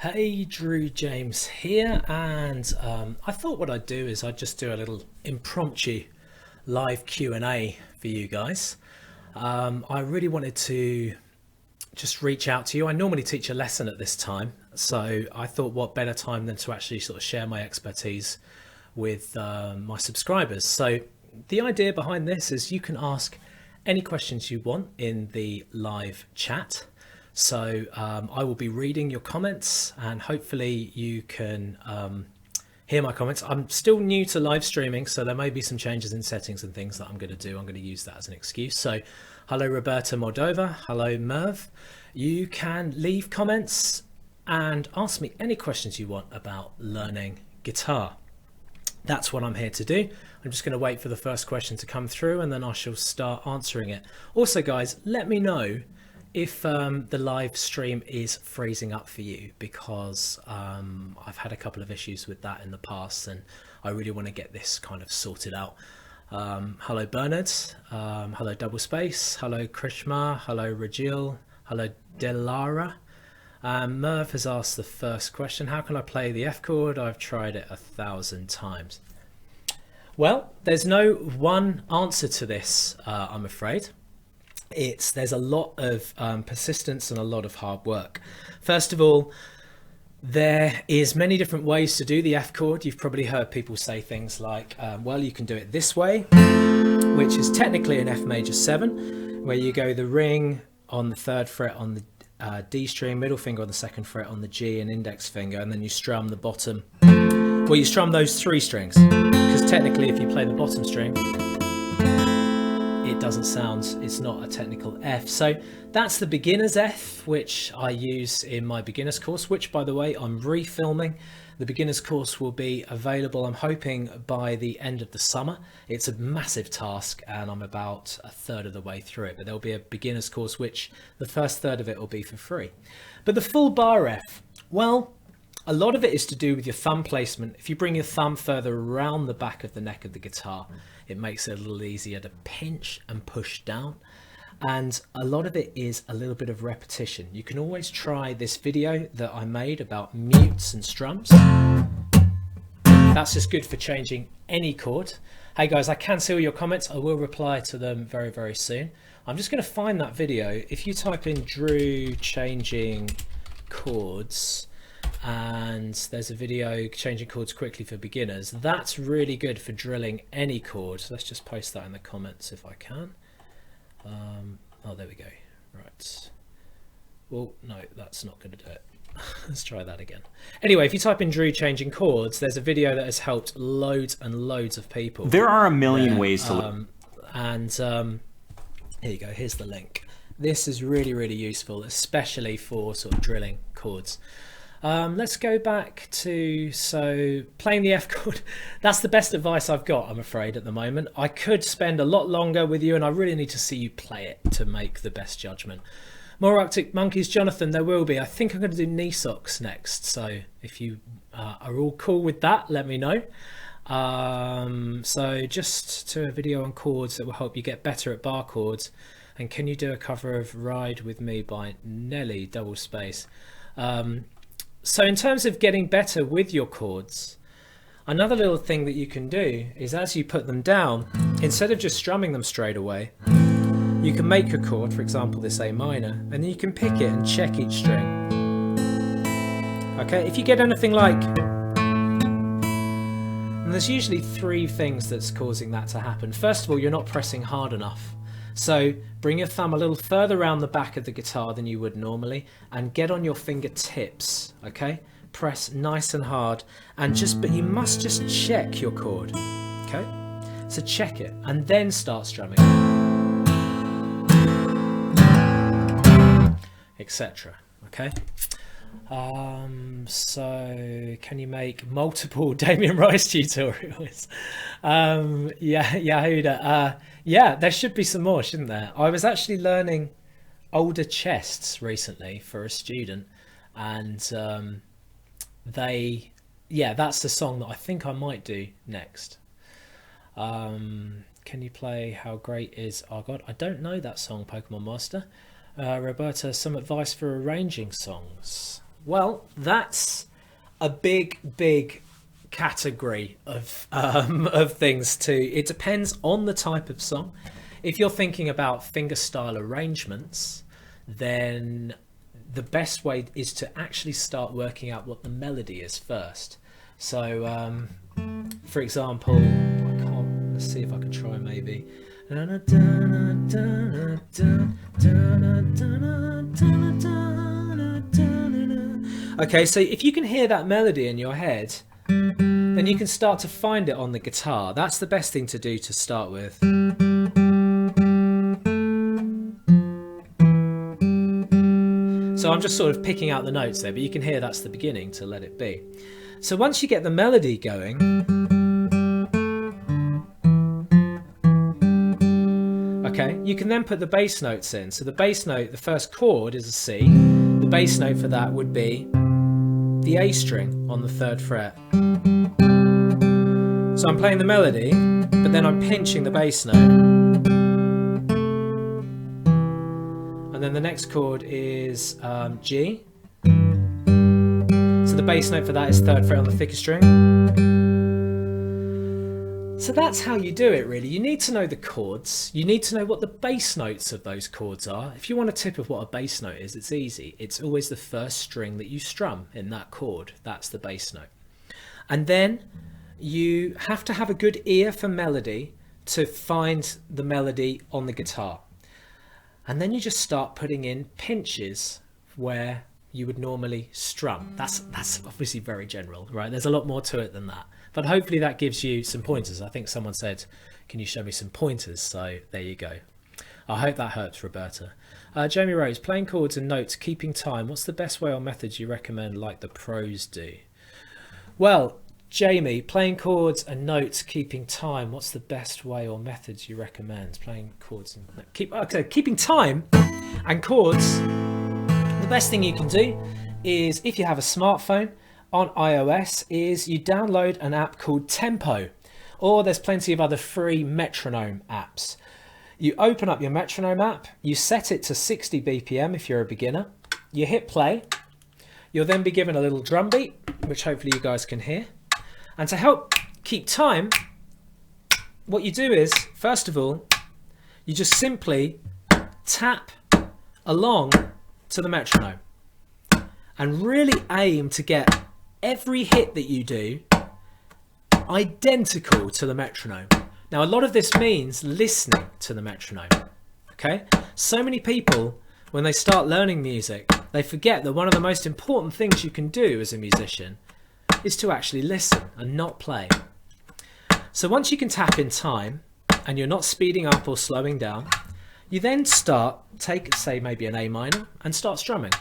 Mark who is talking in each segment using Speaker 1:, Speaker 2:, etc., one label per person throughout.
Speaker 1: Hey, Drew James here, and I thought what I'd do is I'd just do a little impromptu live Q&A for you guys. I really wanted to just reach out to you. I normally teach a lesson at this time, so I thought what better time than to actually sort of share my expertise with my subscribers. So the idea behind this is you can ask any questions you want in the live chat. So I will be reading your comments and hopefully you can hear my comments. I'm still new to live streaming, so there may be some changes in settings and things that I'm going to do. I'm going to use that as an excuse. So hello, Roberta Moldova. Hello, Merv. You can leave comments and ask me any questions you want about learning guitar. That's what I'm here to do. I'm just going to wait for the first question to come through and then I shall start answering it. Also, guys, let me know if the live stream is freezing up for you, because I've had a couple of issues with that in the past and I really want to get this kind of sorted out. Hello Bernard, hello Double Space, hello Krishma, hello Rajil, hello Delara. Merv has asked the first question: how can I play the F chord? I've tried it 1,000 times. Well, there's no one answer to this, I'm afraid. There's a lot of persistence and a lot of hard work. First of all, there is many different ways to do the F chord. You've probably heard people say things like, well, you can do it this way, which is technically an F major 7, where you go the ring on the 3rd fret on the D string, middle finger on the 2nd fret on the G and index finger, and then you strum the bottom. Well, you strum those 3 strings, because technically if you play the bottom string, it doesn't sound, it's not a technical F. So that's the beginner's F, which I use in my beginner's course, which, by the way, I'm refilming. The beginner's course will be available, I'm hoping, by the end of the summer. It's a massive task and I'm about 1/3 of the way through it, but there'll be a beginner's course which the first 1/3 of it will be for free. But the full bar F, well, a lot of it is to do with your thumb placement. If you bring your thumb further around the back of the neck of the guitar, it makes it a little easier to pinch and push down. And a lot of it is a little bit of repetition. You can always try this video that I made about mutes and strums. That's just good for changing any chord. Hey guys, I can see all your comments. I will reply to them very, very soon. I'm just going to find that video. If you type in Drew changing chords, and there's a video changing chords quickly for beginners, that's really good for drilling any chord. So let's just post that in the comments if I can. Oh, there we go. Right. Well, no, that's not going to do it. Let's try that again. Anyway, if you type in Drew changing chords, there's a video that has helped loads and loads of people.
Speaker 2: There are a million ways to look.
Speaker 1: Here you go. Here's the link. This is really, really useful, especially for sort of drilling chords. Let's go back to, so playing the F chord. That's the best advice I've got, I'm afraid, at the moment. I could spend a lot longer with you and I really need to see you play it to make the best judgment. More Arctic Monkeys, Jonathan, there will be. I think I'm going to do knee socks next. So if you are all cool with that, let me know. So just to a video on chords that will help you get better at bar chords. And can you do a cover of Ride With Me by Nelly, double space? So in terms of getting better with your chords, another little thing that you can do is, as you put them down, instead of just strumming them straight away, you can make a chord, for example this A minor, and then you can pick it and check each string. Okay, if you get anything like, and there's usually 3 things that's causing that to happen. First of all, you're not pressing hard enough. So bring your thumb a little further around the back of the guitar than you would normally and get on your fingertips, okay? Press nice and hard and but you must just check your chord, okay? So check it and then start strumming, etc. Okay? So can you make multiple Damien Rice tutorials? Yehuda, yeah, there should be some more, shouldn't there? I was actually learning older chests recently for a student, and that's the song that I think I might do next. Can you play How Great Is Our God? I don't know that song, Pokemon Master. Roberta, some advice for arranging songs. Well, that's a big category of things too. It depends on the type of song. If you're thinking about fingerstyle arrangements, then the best way is to actually start working out what the melody is first. So, for example, let's see if I can try maybe. Okay, so if you can hear that melody in your head, then you can start to find it on the guitar. That's the best thing to do to start with. So I'm just sort of picking out the notes there, but you can hear that's the beginning to Let It Be. So once you get the melody going, okay, you can then put the bass notes in. So the bass note, the first chord is a C. The bass note for that would be the A string on the 3rd fret. So I'm playing the melody, but then I'm pinching the bass note. And then the next chord is G. So the bass note for that is 3rd fret on the thicker string. So that's how you do it, really. You need to know the chords. You need to know what the bass notes of those chords are. If you want a tip of what a bass note is, it's easy. It's always the first string that you strum in that chord. That's the bass note. And then you have to have a good ear for melody to find the melody on the guitar. And then you just start putting in pinches where you would normally strum. That's obviously very general, right? There's a lot more to it than that. But hopefully that gives you some pointers. I think someone said, can you show me some pointers? So there you go. I hope that helps, Roberta. Jamie Rose, playing chords and notes, keeping time. What's the best way or methods you recommend like the pros do? Well, Jamie, playing chords and notes, keeping time. What's the best way or methods you recommend? Playing chords and keeping time and chords. The best thing you can do is, if you have a smartphone on iOS, is you download an app called Tempo, or there's plenty of other free metronome apps. You open up your metronome app, you set it to 60 BPM if you're a beginner, you hit play, you'll then be given a little drum beat, which hopefully you guys can hear. And to help keep time, what you do is, first of all, you just simply tap along to the metronome and really aim to get every hit that you do identical to the metronome. Now, a lot of this means listening to the metronome, okay? So many people, when they start learning music, they forget that one of the most important things you can do as a musician is to actually listen and not play. So once you can tap in time and you're not speeding up or slowing down, you then take, say, maybe an A minor and start strumming.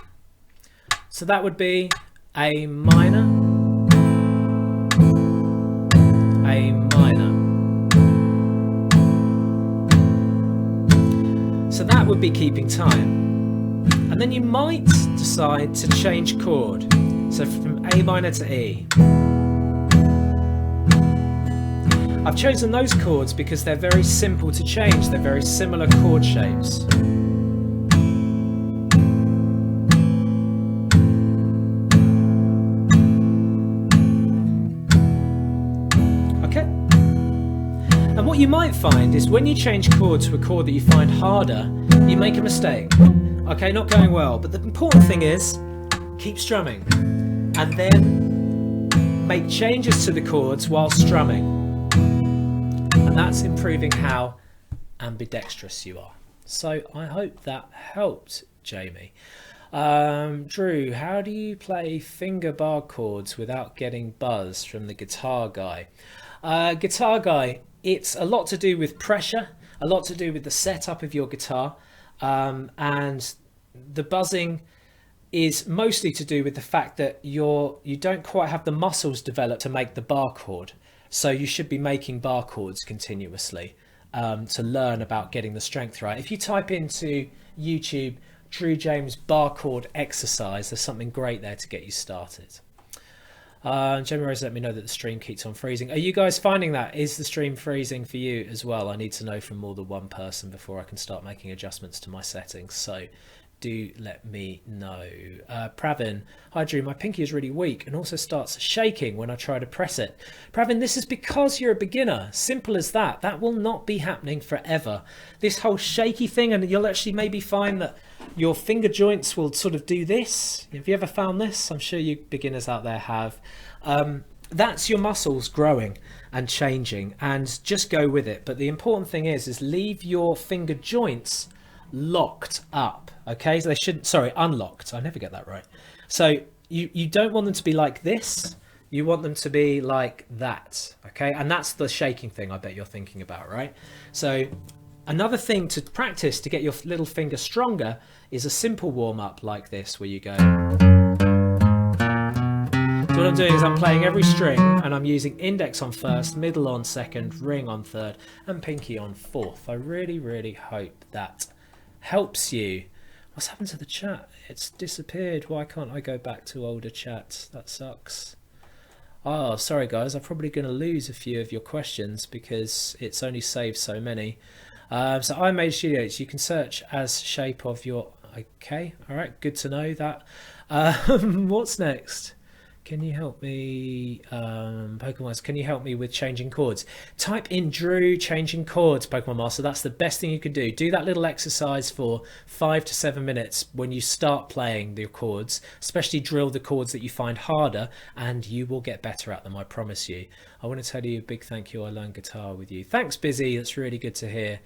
Speaker 1: So that would be A minor, A minor. So that would be keeping time. And then you might decide to change chord. So from A minor to E. I've chosen those chords because they're very simple to change. They're very similar chord shapes. Okay. And what you might find is when you change chord to a chord that you find harder, you make a mistake. Okay, not going well. But the important thing is, keep strumming. And then make changes to the chords while strumming. And that's improving how ambidextrous you are. So I hope that helped, Jamie. Drew, how do you play finger bar chords without getting buzz from the guitar guy? Guitar guy, it's a lot to do with pressure, a lot to do with the setup of your guitar, and the buzzing is mostly to do with the fact that you don't quite have the muscles developed to make the bar chord. So you should be making bar chords continuously to learn about getting the strength right. If you type into YouTube Drew James bar chord exercise, there's something great there to get you started. Jamie Rose let me know that the stream keeps on freezing. Are you guys finding that? Is the stream freezing for you as well? I need to know from more than one person before I can start making adjustments to my settings. So do let me know. Pravin, hi Drew, my pinky is really weak and also starts shaking when I try to press it. Pravin, this is because you're a beginner. Simple as that. That will not be happening forever. This whole shaky thing, and you'll actually maybe find that your finger joints will sort of do this. Have you ever found this? I'm sure you beginners out there have. That's your muscles growing and changing, and just go with it. But the important thing is leave your finger joints locked up. Okay, so they shouldn't, sorry, unlocked. I never get that right. So you don't want them to be like this. You want them to be like that. Okay, and that's the shaking thing I bet you're thinking about, right? So another thing to practice to get your little finger stronger is a simple warm-up like this, where you go. So what I'm doing is I'm playing every string and I'm using index on first, middle on second, ring on third, and pinky on fourth. I really, really hope that helps you. What's happened to the chat? It's disappeared. Why can't I go back to older chats? That sucks. Oh, sorry guys, I'm probably going to lose a few of your questions because it's only saved so many. So I made studios. You can search as shape of your... Okay, all right, good to know that. What's next? Can you help me, Pokemon, can you help me with changing chords? Type in Drew changing chords, Pokemon Master. That's the best thing you can do. Do that little exercise for 5 to 7 minutes when you start playing the chords, especially drill the chords that you find harder, and you will get better at them, I promise you. I want to tell you a big thank you. I learned guitar with you. Thanks, Busy. That's really good to hear.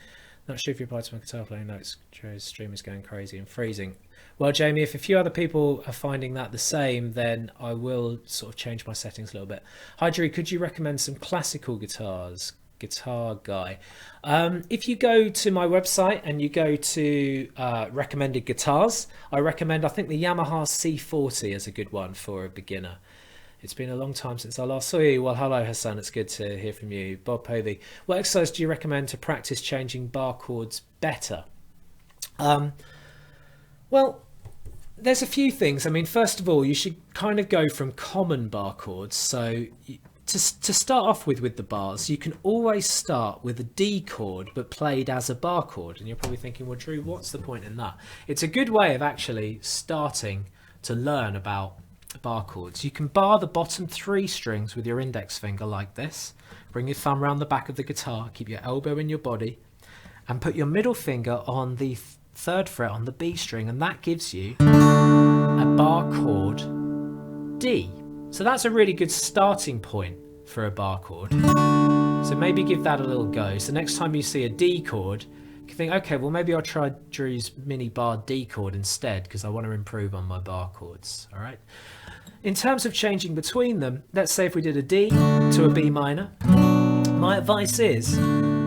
Speaker 1: Not sure if you applied to my guitar playing notes. Joe's stream is going crazy and freezing. Well, Jamie, if a few other people are finding that the same, then I will sort of change my settings a little bit. Hi, Drew, could you recommend some classical guitars? Guitar guy. If you go to my website and you go to recommended guitars, I think the Yamaha C40 is a good one for a beginner. It's been a long time since I last saw you. Well, hello, Hassan. It's good to hear from you. Bob Povey. What exercise do you recommend to practice changing bar chords better? Well, there's a few things. I mean, first of all, you should kind of go from common bar chords. So to start off with the bars, you can always start with a D chord, but played as a bar chord. And you're probably thinking, well, Drew, what's the point in that? It's a good way of actually starting to learn about bar chords. You can bar the bottom 3 strings with your index finger like this. Bring your thumb around the back of the guitar, keep your elbow in your body, and put your middle finger on the 3rd fret on the B string, and that gives you a bar chord D. So that's a really good starting point for a bar chord. So maybe give that a little go. So next time you see a D chord, you think, okay, well maybe I'll try Drew's mini bar D chord instead, because I want to improve on my bar chords. All right. In terms of changing between them, let's say if we did a D to a B minor, my advice is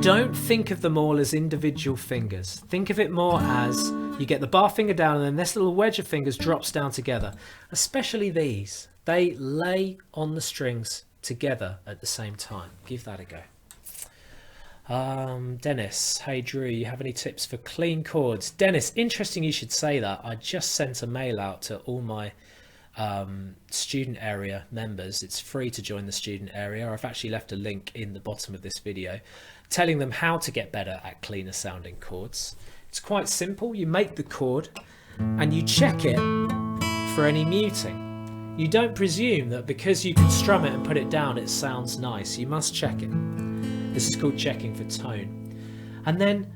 Speaker 1: don't think of them all as individual fingers. Think of it more as you get the bar finger down and then this little wedge of fingers drops down together. Especially these. They lay on the strings together at the same time. Give that a go. Dennis, hey Drew, you have any tips for clean chords? Dennis, interesting you should say that. I just sent a mail out to all my student area members. It's free to join the student area. I've actually left a link in the bottom of this video telling them how to get better at cleaner sounding chords. It's quite simple. You make the chord and you check it for any muting. You don't presume that because you can strum it and put it down it sounds nice. You must check it. This is called checking for tone. And then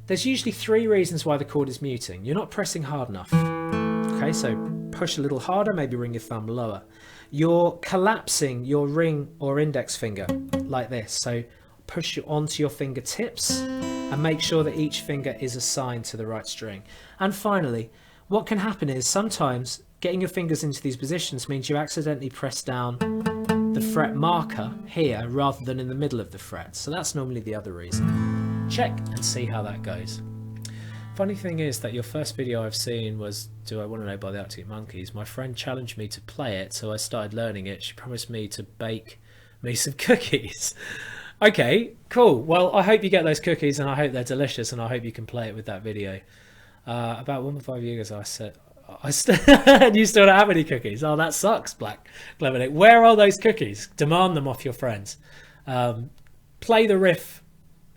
Speaker 1: there's usually 3 reasons why the chord is muting. You're not pressing hard enough. Okay, so push a little harder, maybe bring your thumb lower. You're collapsing your ring or index finger like this. So push it onto your fingertips and make sure that each finger is assigned to the right string. And finally, what can happen is sometimes getting your fingers into these positions means you accidentally press down the fret marker here rather than in the middle of the fret. So that's normally the other reason. Check and see how that goes. Funny thing is that your first video I've seen was Do I Want to Know by the Arctic Monkeys. My friend challenged me to play it, so I started learning it. She promised me to bake me some cookies. Okay, cool. Well, I hope you get those cookies and I hope they're delicious and I hope you can play it with that video. About 1.5 years ago I said, and you still don't have any cookies. Oh, that sucks, Black Lemonade. Where are those cookies? Demand them off your friends. Play the riff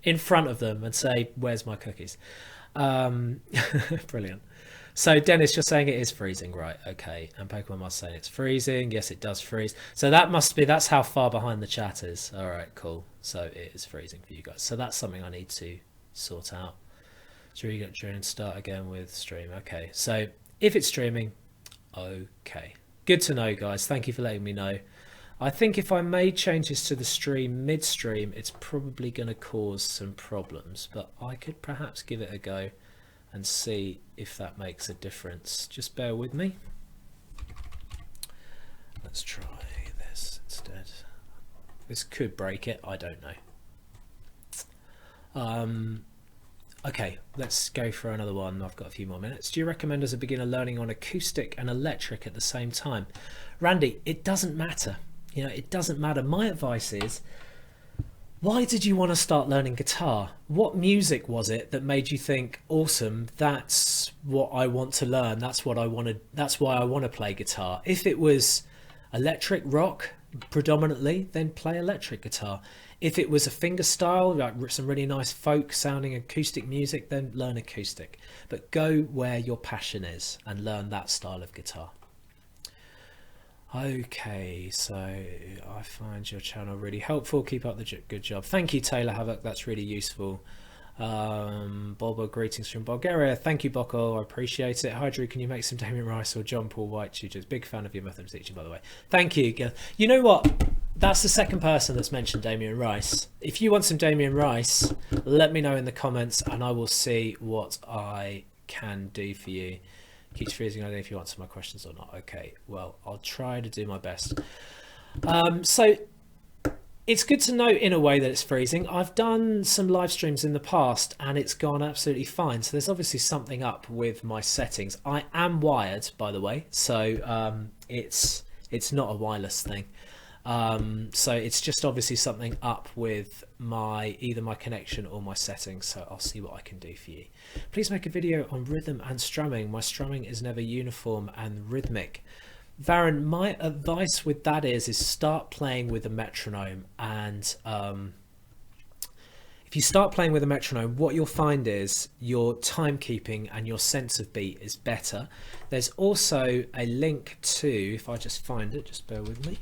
Speaker 1: in front of them and say, where's my cookies? Brilliant. So Dennis, you're saying it is freezing, right? Okay. And Pokemon must saying it's freezing. Yes, it does freeze. So that's how far behind the chat is. All right, cool. So it is freezing for you guys. So that's something I need to sort out. So you get during start again with stream. Okay. So if it's streaming, okay. Good to know, guys. Thank you for letting me know. I think if I made changes to the stream midstream, it's probably going to cause some problems, but I could perhaps give it a go and see if that makes a difference. Just bear with me. Let's try this instead. This could break it, I don't know. Okay, let's go for another one. I've got a few more minutes. Do you recommend as a beginner learning on acoustic and electric at the same time? Randy, it doesn't matter. You know, it doesn't matter. My advice is, why did you want to start learning guitar? What music was it that made you think, awesome, that's what I want to learn. That's what I wanted. That's why I want to play guitar. If it was electric rock predominantly, then play electric guitar. If it was a fingerstyle, like some really nice folk sounding acoustic music, then learn acoustic. But go where your passion is and learn that style of guitar. Okay, so I find your channel really helpful. Keep up the good job. Thank you, Taylor Havoc. That's really useful. Bobo, greetings from Bulgaria. Thank you, Boko. I appreciate it. Hi, Drew. Can you make some Damien Rice or John Paul White tutors? Big fan of your method of teaching, by the way. Thank you. You know what? That's the second person that's mentioned Damien Rice. If you want some Damien Rice, let me know in the comments and I will see what I can do for you. Keeps freezing. I don't know if you answer my questions or not. Okay, well, I'll try to do my best. So it's good to know in a way that it's freezing. I've done some live streams in the past and it's gone absolutely fine. So there's obviously something up with my settings. I am wired, by the way, so it's not a wireless thing. So it's just obviously something up with either my connection or my settings. So I'll see what I can do for you. Please make a video on rhythm and strumming. My strumming is never uniform and rhythmic. Varun, my advice with that is start playing with a metronome. And if you start playing with a metronome, what you'll find is your timekeeping and your sense of beat is better. There's also a link to, if I just find it, just bear with me.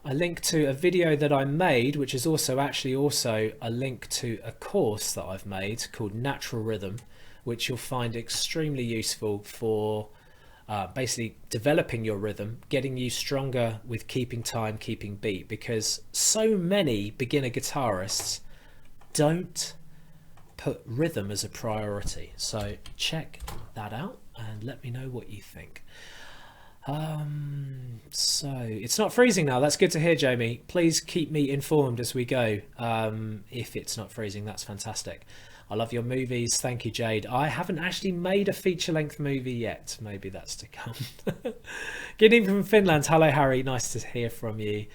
Speaker 1: A link to a video that I made, which is also a link to a course that I've made called Natural Rhythm, which you'll find extremely useful for basically developing your rhythm, getting you stronger with keeping time, keeping beat, because so many beginner guitarists don't put rhythm as a priority. So check that out and let me know what you think. So it's not freezing now. That's good to hear, Jamie. Please keep me informed as we go. If it's not freezing, that's fantastic. I love your movies. Thank you, Jade. I haven't actually made a feature-length movie yet. Maybe that's to come. Good evening from Finland. Hello, Harry. Nice to hear from you.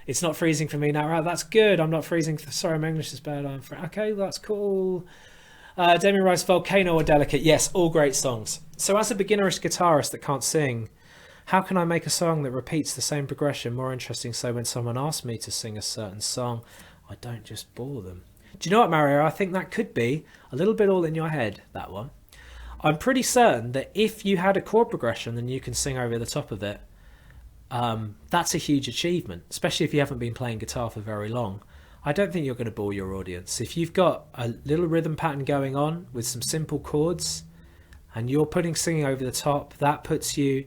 Speaker 1: It's not freezing for me now. Right, that's good. I'm not freezing. Sorry, my English is bad. Okay, that's cool. Damien Rice, Volcano or Delicate? Yes, all great songs. So as a beginnerish guitarist that can't sing, how can I make a song that repeats the same progression more interesting so when someone asks me to sing a certain song, I don't just bore them? Do you know what, Mario? I think that could be a little bit all in your head, that one. I'm pretty certain that if you had a chord progression and you can sing over the top of it, that's a huge achievement, especially if you haven't been playing guitar for very long. I don't think you're going to bore your audience. If you've got a little rhythm pattern going on with some simple chords and you're putting singing over the top, that puts you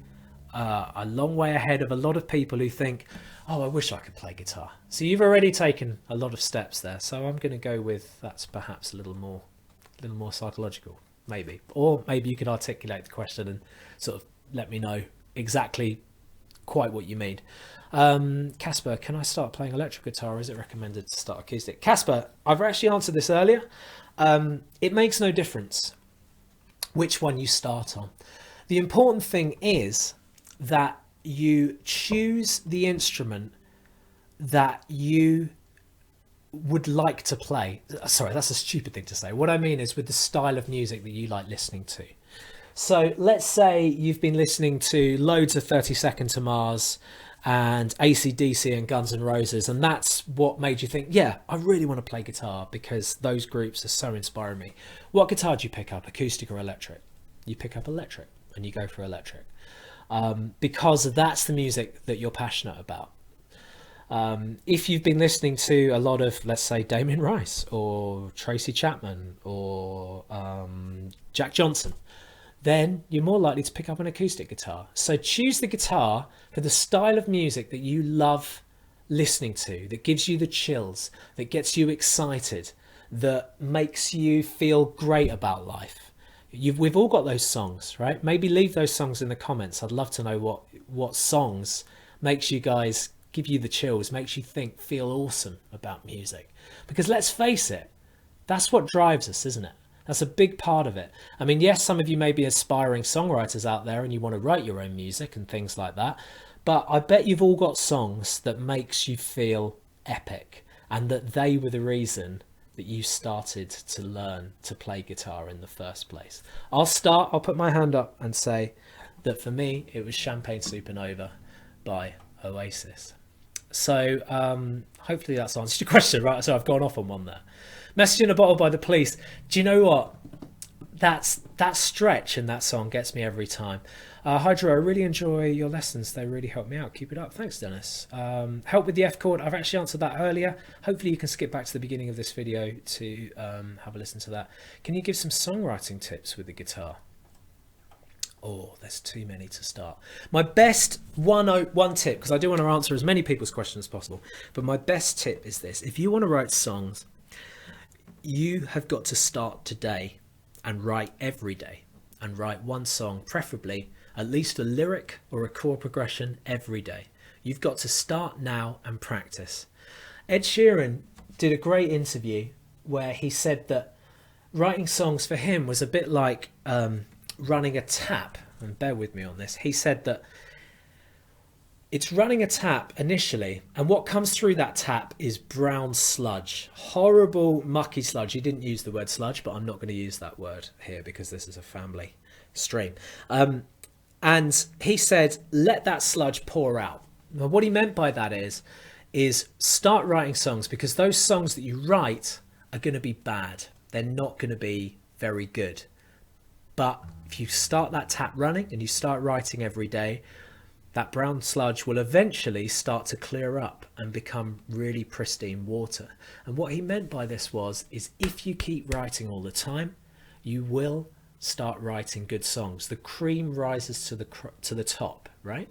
Speaker 1: a long way ahead of a lot of people who think, oh, I wish I could play guitar. So you've already taken a lot of steps there. So I'm going to go with that's perhaps a little more psychological, maybe. Or maybe you could articulate the question and sort of let me know exactly quite what you mean. Casper, can I start playing electric guitar or is it recommended to start acoustic? Casper, I've actually answered this earlier. It makes no difference which one you start on. The important thing is that you choose the instrument that you would like to play. Sorry, that's a stupid thing to say. What I mean is with the style of music that you like listening to. So let's say you've been listening to loads of 30 Second to Mars and AC/DC and Guns N' Roses, and that's what made you think, yeah, I really want to play guitar because those groups are so inspiring me. What guitar do you pick up, acoustic or electric? You pick up electric, and you go for electric, because that's the music that you're passionate about. If you've been listening to a lot of, let's say, Damien Rice or Tracy Chapman or Jack Johnson, then you're more likely to pick up an acoustic guitar. So choose the guitar for the style of music that you love listening to, that gives you the chills, that gets you excited, that makes you feel great about life. We've all got those songs, right? Maybe leave those songs in the comments. I'd love to know what songs makes you guys, give you the chills, makes you feel awesome about music. Because let's face it, that's what drives us, isn't it? That's a big part of it. I mean, yes, some of you may be aspiring songwriters out there and you want to write your own music and things like that. But I bet you've all got songs that makes you feel epic and that they were the reason that you started to learn to play guitar in the first place. I'll put my hand up and say that for me, it was Champagne Supernova by Oasis. So hopefully that's answered your question, right? So I've gone off on one there. Message in a Bottle by The Police. Do you know what? That stretch in that song gets me every time. Hydro, I really enjoy your lessons. They really help me out. Keep it up. Thanks, Dennis. Help with the F chord. I've actually answered that earlier. Hopefully you can skip back to the beginning of this video to have a listen to that. Can you give some songwriting tips with the guitar? Oh, there's too many to start. My best one tip, because I do want to answer as many people's questions as possible, but my best tip is this. If you want to write songs, you have got to start today and write every day and write one song, preferably at least a lyric or a chord progression every day. You've got to start now and practice. Ed Sheeran did a great interview where he said that writing songs for him was a bit like running a tap, and bear with me on this. He said that it's running a tap initially, and what comes through that tap is brown sludge, horrible mucky sludge. He didn't use the word sludge, but I'm not going to use that word here because this is a family stream. And he said, let that sludge pour out. Now, what he meant by that is start writing songs, because those songs that you write are going to be bad. They're not going to be very good. But if you start that tap running and you start writing every day, that brown sludge will eventually start to clear up and become really pristine water. And what he meant by this is if you keep writing all the time, you will start writing good songs. The cream rises to the top, right?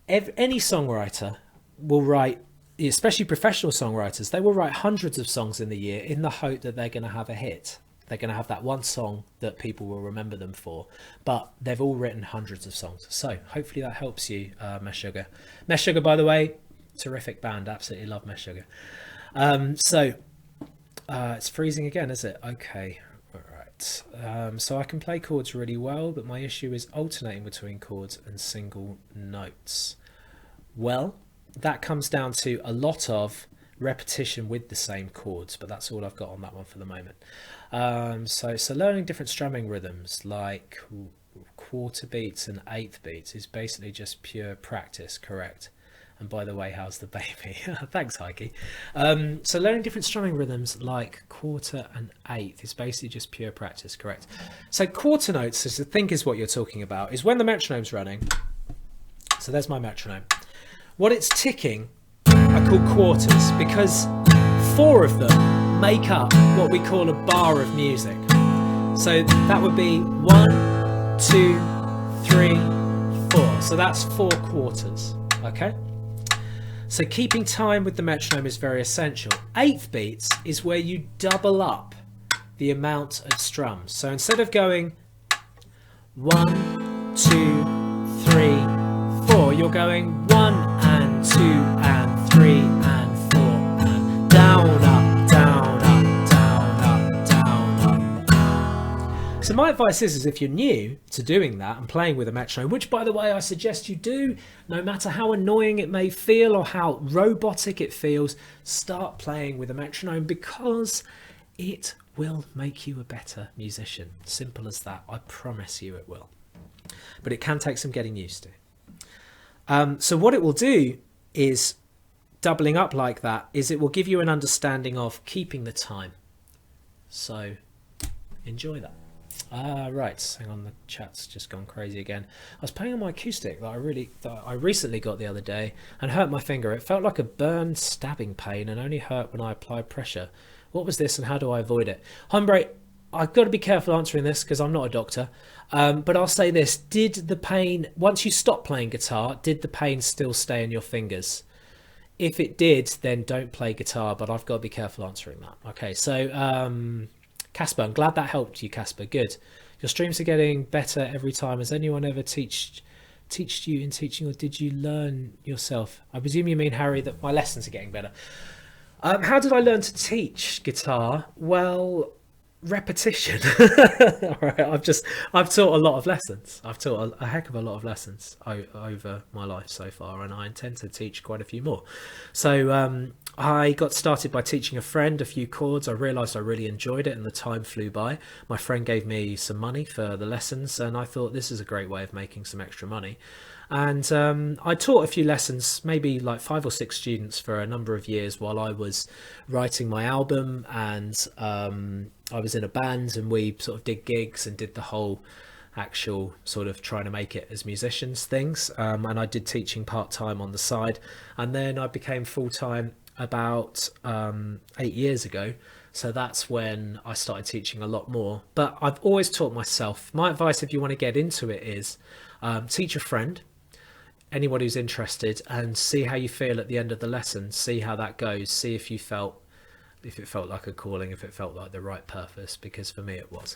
Speaker 1: Any songwriter will write, especially professional songwriters, they will write hundreds of songs in the year in the hope that they're going to have a hit. They're going to have that one song that people will remember them for, but they've all written hundreds of songs. So hopefully that helps you, Meshuggah. Meshuggah, by the way, terrific band. Absolutely love Meshuggah. It's freezing again, is it? Okay, all right. So I can play chords really well, but my issue is alternating between chords and single notes. Well, that comes down to a lot of repetition with the same chords, but that's all I've got on that one for the moment. So learning different strumming rhythms like quarter beats and eighth beats is basically just pure practice, correct? And by the way, how's the baby? Thanks, Heike. So learning different strumming rhythms like quarter and eighth is basically just pure practice, correct? So quarter notes, I think is what you're talking about, is when the metronome's running. So there's my metronome. What it's ticking are called quarters, because 4 of them make up what we call a bar of music. So that would be 1, 2, 3, 4. So that's 4 quarters, okay? So keeping time with the metronome is very essential. Eighth beats is where you double up the amount of strums. So instead of going 1, 2, 3, 4, you're going 1 and 2 and 3 and 4 and down, up, down, up, down, up, down, up. So my advice is if you're new to doing that and playing with a metronome, which by the way I suggest you do, no matter how annoying it may feel or how robotic it feels, start playing with a metronome, because it will make you a better musician. Simple as that. I promise you it will. But it can take some getting used to. So what it will do is, doubling up like that, is it will give you an understanding of keeping the time. So enjoy that. Right, hang on, the chat's just gone crazy again. I was playing on my acoustic that I recently got the other day and hurt my finger. It felt like a burned stabbing pain and only hurt when I applied pressure. What was this and how do I avoid it? Hombre, I've got to be careful answering this because I'm not a doctor. But I'll say this, did the pain, once you stopped playing guitar, did the pain still stay in your fingers? If it did, then don't play guitar, but I've got to be careful answering that. Okay, so Casper, I'm glad that helped you, Casper. Good. Your streams are getting better every time. Has anyone ever teached you in teaching, or did you learn yourself? I presume you mean, Harry, that my lessons are getting better. How did I learn to teach guitar? Well, repetition. All right, I've taught a lot of lessons. I've taught a heck of a lot of lessons over my life so far, and I intend to teach quite a few more. So I got started by teaching a friend a few chords. I realized I really enjoyed it and the time flew by. My friend gave me some money for the lessons and I thought this is a great way of making some extra money. And I taught a few lessons, maybe like 5 or 6 students for a number of years while I was writing my album, and I was in a band and we sort of did gigs and did the whole actual sort of trying to make it as musicians things. And I did teaching part-time on the side, and then I became full-time about 8 years ago. So that's when I started teaching a lot more. But I've always taught myself. My advice if you want to get into it is teach a friend, anyone who's interested, and see how you feel at the end of the lesson. See how that goes. See if it felt like a calling, if it felt like the right purpose, because for me it was.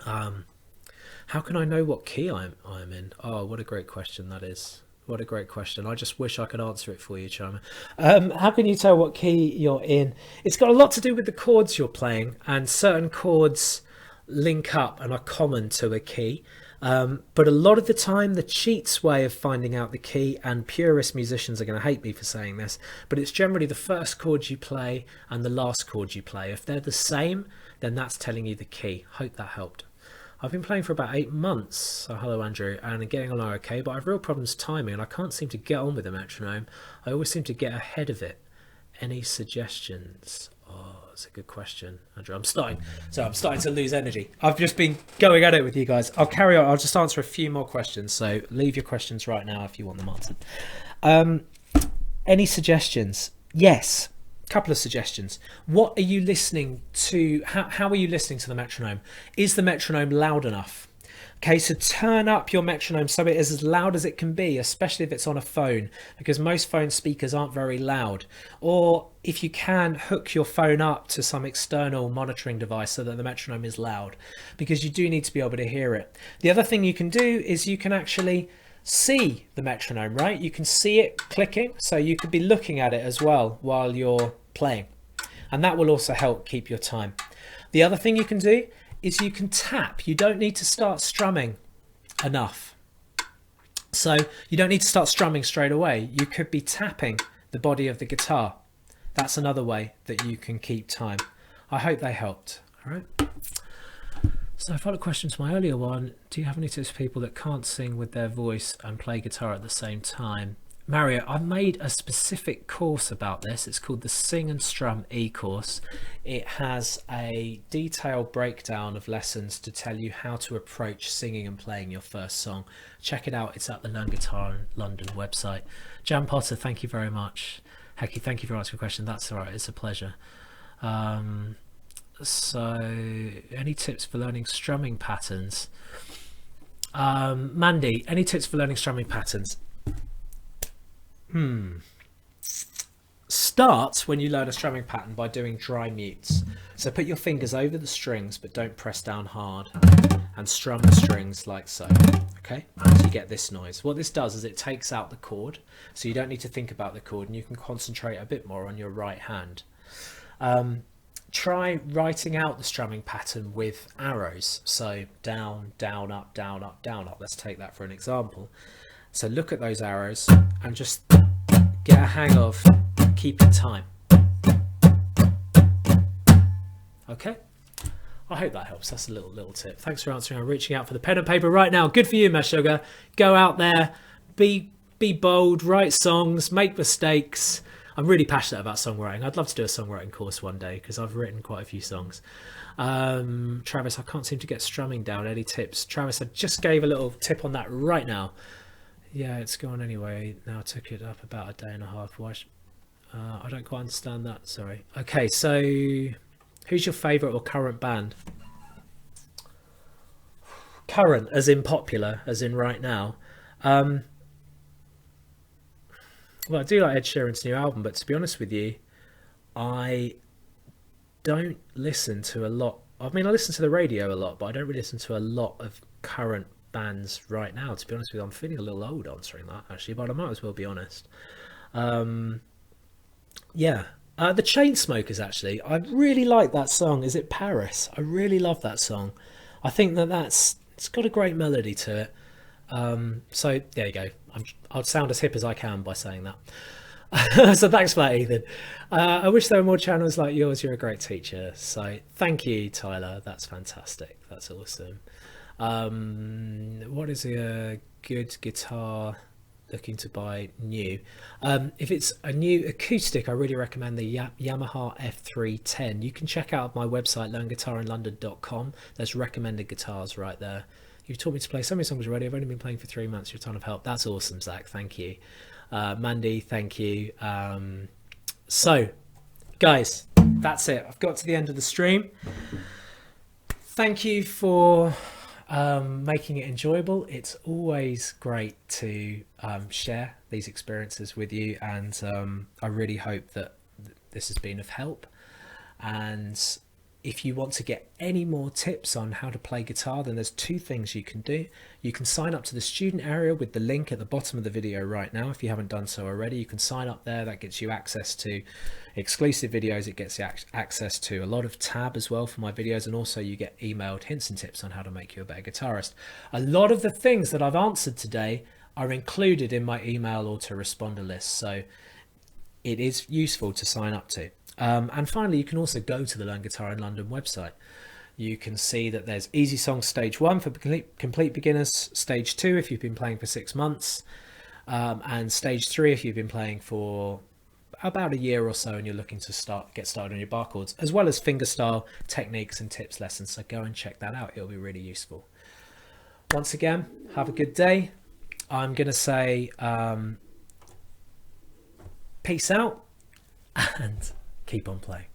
Speaker 1: How can I know what key I'm in? Oh, what a great question that is. What a great question. I just wish I could answer it for you, Charmer. How can you tell what key you're in? It's got a lot to do with the chords you're playing, and certain chords link up and are common to a key. But a lot of the time, the cheats way of finding out the key, and purist musicians are going to hate me for saying this, but it's generally the first chord you play and the last chord you play. If they're the same, then that's telling you the key. Hope that helped. I've been playing for about 8 months, so hello Andrew, and getting along okay, but I have real problems timing and I can't seem to get on with the metronome. I always seem to get ahead of it. Any suggestions? Oh, that's a good question, Andrew. I'm starting to lose energy. I've just been going at it with you guys. I'll carry on. I'll just answer a few more questions, so leave your questions right now if you want them answered. Any suggestions? Yes. Couple of suggestions. What are you listening to? How are you listening to the metronome? Is the metronome loud enough? Okay, so turn up your metronome so it is as loud as it can be, especially if it's on a phone, because most phone speakers aren't very loud. Or if you can, hook your phone up to some external monitoring device so that the metronome is loud, because you do need to be able to hear it. The other thing you can do is you can actually see the metronome, right? You can see it clicking, so you could be looking at it as well while you're playing, and that will also help keep your time. The other thing you can do is you can tap. You don't need to start strumming enough, so you don't need to start strumming straight away. You could be tapping the body of the guitar. That's another way that you can keep time. I hope they helped. All right. So a follow-up question to my earlier one, do you have any tips for people that can't sing with their voice and play guitar at the same time? Mario, I've made a specific course about this. It's called the Sing and Strum e-course. It has a detailed breakdown of lessons to tell you how to approach singing and playing your first song. Check it out. It's at the Learn Guitar London website. Jan Potter, thank you very much. Hecky, thank you for answering your question. That's all right. It's a pleasure. So any tips for learning strumming patterns? Mandy, any tips for learning strumming patterns? Start when you learn a strumming pattern by doing dry mutes. So put your fingers over the strings but don't press down hard, and strum the strings like so. Okay, so you get this noise. What this does is it takes out the chord, so you don't need to think about the chord and you can concentrate a bit more on your right hand. Try writing out the strumming pattern with arrows. So down, down, up, down, up, down, up. Let's take that for an example. So look at those arrows and just get a hang of keeping time. Okay. I hope that helps. That's a little tip. Thanks for answering. I'm reaching out for the pen and paper right now. Good for you, my sugar. Go out there, be bold, write songs, make mistakes. I'm really passionate about songwriting. I'd love to do a songwriting course one day because I've written quite a few songs. Travis, I can't seem to get strumming down. Any tips? Travis, I just gave a little tip on that right now. Yeah, it's gone anyway. Now I took it up about a day and a half. Why? I don't quite understand that. Sorry. Okay, so who's your favourite or current band? Current, as in popular, as in right now. Well, I do like Ed Sheeran's new album, but to be honest with you, I don't listen to a lot. I mean, I listen to the radio a lot, but I don't really listen to a lot of current bands right now. To be honest with you, I'm feeling a little old answering that, actually, but I might as well be honest. Yeah. The Chainsmokers, actually. I really like that song. Is it Paris? I really love that song. I think it's got a great melody to it. So there you go. I'll sound as hip as I can by saying that. So thanks for that, Ethan. I wish there were more channels like yours. You're a great teacher. So thank you, Tyler. That's fantastic. That's awesome. What is a good guitar looking to buy new? If it's a new acoustic, I really recommend the Yamaha F310. You can check out my website, learnguitarinlondon.com. There's recommended guitars right there. You've taught me to play so many songs already. I've only been playing for 3 months. You're a ton of help. That's awesome, Zach. Thank you. Mandy, thank you. So, guys, that's it. I've got to the end of the stream. Thank you for making it enjoyable. It's always great to share these experiences with you, and I really hope that this has been of help. And if you want to get any more tips on how to play guitar, then there's 2 things you can do. You can sign up to the student area with the link at the bottom of the video right now. If you haven't done so already, you can sign up there. That gets you access to exclusive videos. It gets you access to a lot of tab as well for my videos, and also you get emailed hints and tips on how to make you a better guitarist. A lot of the things that I've answered today are included in my email autoresponder list, so it is useful to sign up to. And finally, you can also go to the Learn Guitar in London website. You can see that there's Easy Songs Stage 1 for complete beginners, Stage 2 if you've been playing for 6 months, and Stage 3 if you've been playing for about a year or so and you're looking to get started on your bar chords, as well as fingerstyle techniques and tips lessons. So go and check that out. It'll be really useful. Once again, have a good day. I'm going to say peace out and keep on playing.